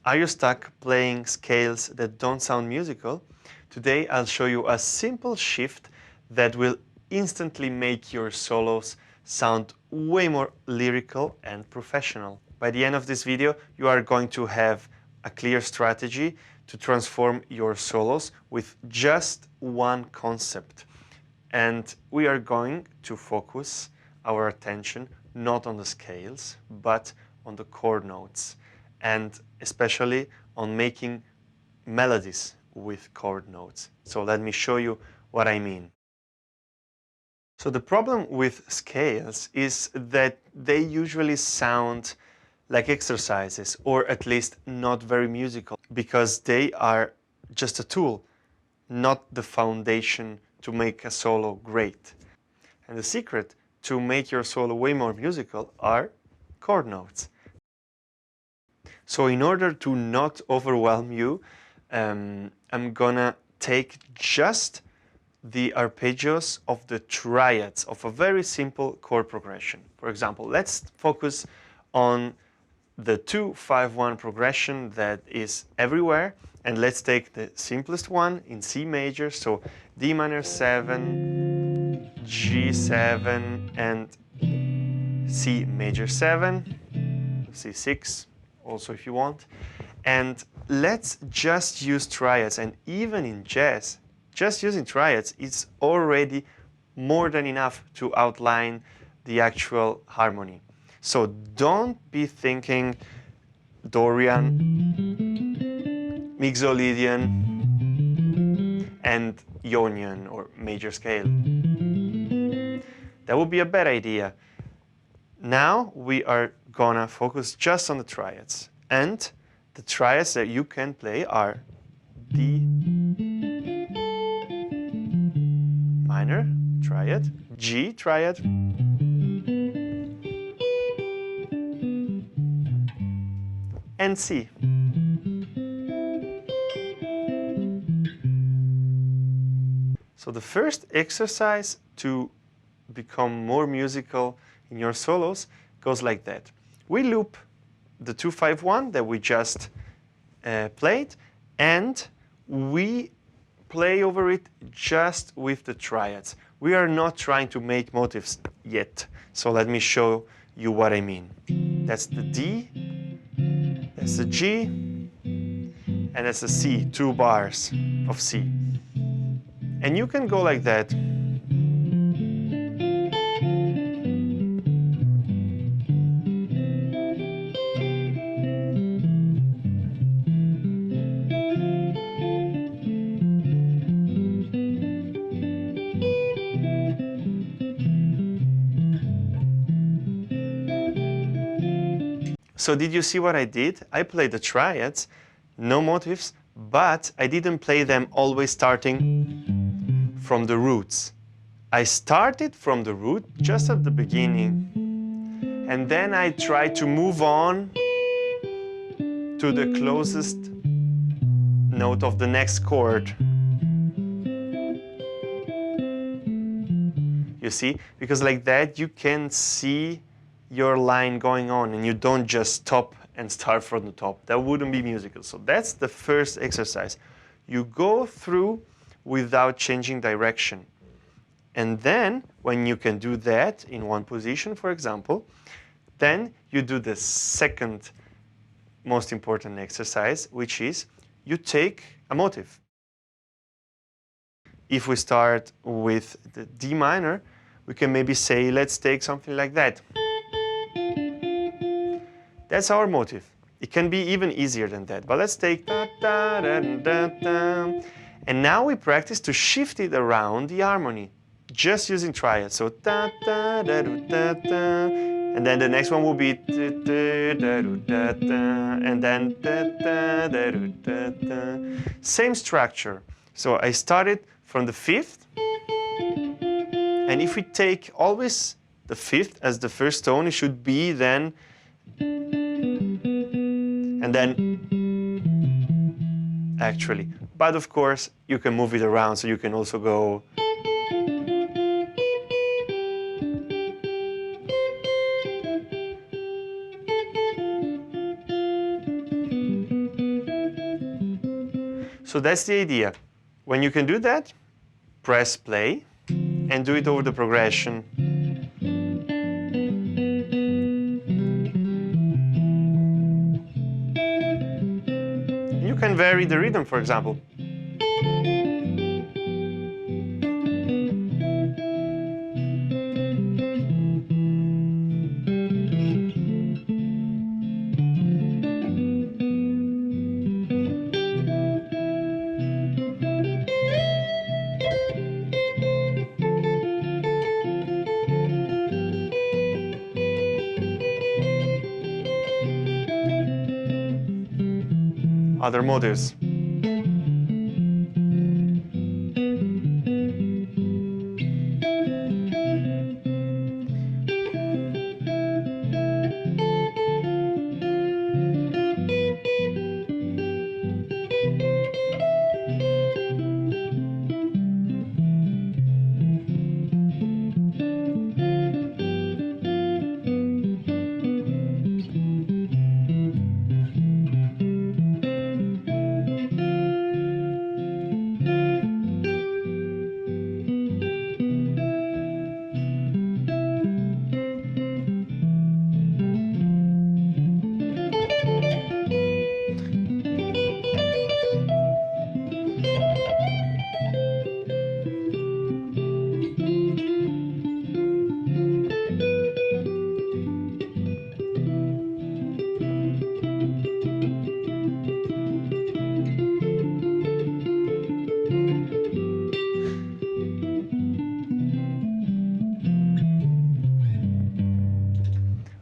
Are you stuck playing scales that don't sound musical? Today I'll show you a simple shift that will instantly make your solos sound way more lyrical and professional. By the end of this video, you are going to have a clear strategy to transform your solos with just one concept. And we are going to focus our attention not on the scales, but on the chord notes, and especially on making melodies with chord notes. So let me show you what I mean. So the problem with scales is that they usually sound like exercises, or at least not very musical, because they are just a tool, not the foundation to make a solo great. And the secret to make your solo way more musical are chord notes. So in order to not overwhelm you, I'm gonna take just the arpeggios of the triads of a very simple chord progression. For example, let's focus on the 2-5-1 progression that is everywhere, and let's take the simplest one in C major, so D minor 7, G7, and C major 7, C6 also if you want. And let's just use triads, and even in jazz, just using triads is already more than enough to outline the actual harmony. So don't be thinking Dorian, Mixolydian, and Ionian or major scale. That would be a bad idea. Now we are gonna focus just on the triads. And the triads that you can play are D minor triad, G triad, and C. So the first exercise to become more musical in your solos goes like that. We loop the 2-5-1 that we just played, and we play over it just with the triads. We are not trying to make motifs yet. So let me show you what I mean. That's the D, that's the G, and that's the C, 2 bars of C. And you can go like that. So did you see what I did? I played the triads, no motifs, but I didn't play them always starting from the roots. I started from the root just at the beginning, and then I tried to move on to the closest note of the next chord. You see? Because like that you can see your line going on, and you don't just stop and start from the top. That wouldn't be musical. So that's the first exercise. You go through without changing direction. And then when you can do that in one position, for example, then you do the second most important exercise, which is you take a motive. If we start with the D minor, we can maybe say, let's take something like that. That's our motive. It can be even easier than that, but let's take da, da, da, da, da. And now we practice to shift it around the harmony, just using triads. So da, da, da, da, da, and then the next one will be da, da, da, da, da, and then da, da, da, da, da. Same structure. So I started from the fifth, and if we take always the fifth as the first tone, it should be then, and then actually. But of course, you can move it around, so you can also go. So that's the idea. When you can do that, press play and do it over the progression. You can vary the rhythm, for example. Other motives.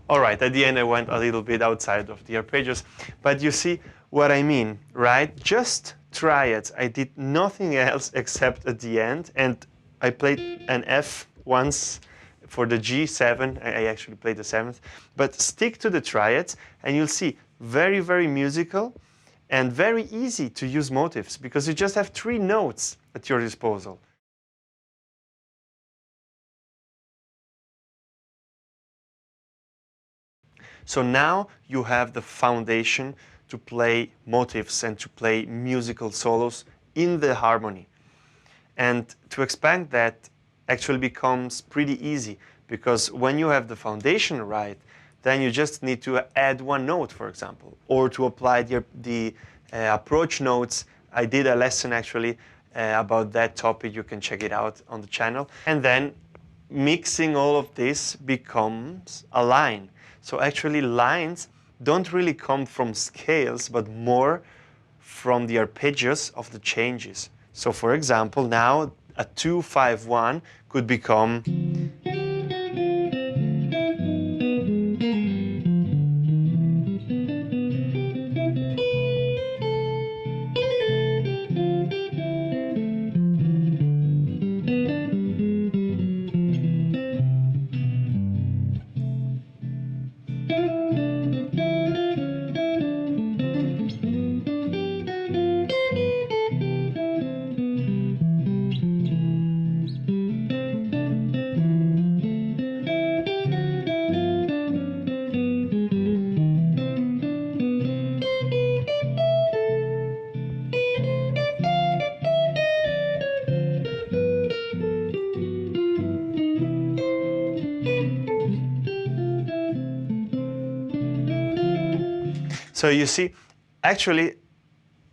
All right, at the end I went a little bit outside of the arpeggios, but you see what I mean, right? Just try it. I did nothing else except at the end, and I played an F once for the G7. I actually played the 7th, but stick to the triads and you'll see very, very musical and very easy to use motives because you just have 3 notes at your disposal. So now you have the foundation to play motifs and to play musical solos in the harmony. And to expand that actually becomes pretty easy because when you have the foundation right, then you just need to add 1 note, for example, or to apply the approach notes. I did a lesson actually about that topic. You can check it out on the channel. And then mixing all of this becomes a line. So actually lines don't really come from scales, but more from the arpeggios of the changes. So for example, now a 2-5-1 could become So you see, actually,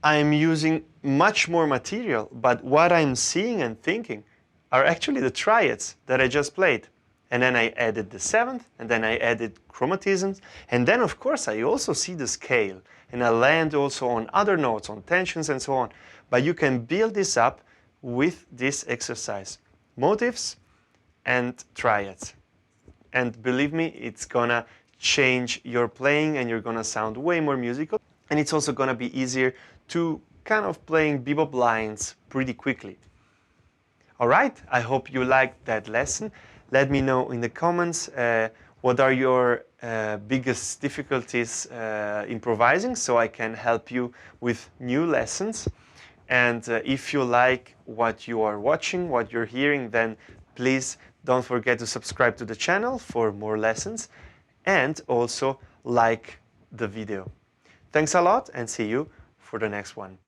I'm using much more material, but what I'm seeing and thinking are actually the triads that I just played. And then I added the 7th, and then I added chromatisms, and then of course I also see the scale, and I land also on other notes, on tensions and so on. But you can build this up with this exercise. Motives and triads. And believe me, it's gonna change your playing and you're gonna sound way more musical. And it's also gonna be easier to kind of playing bebop lines pretty quickly. All right, I hope you liked that lesson. Let me know in the comments what are your biggest difficulties improvising so I can help you with new lessons. And if you like what you are watching, what you're hearing, then please don't forget to subscribe to the channel for more lessons and also like the video. Thanks a lot and see you for the next one.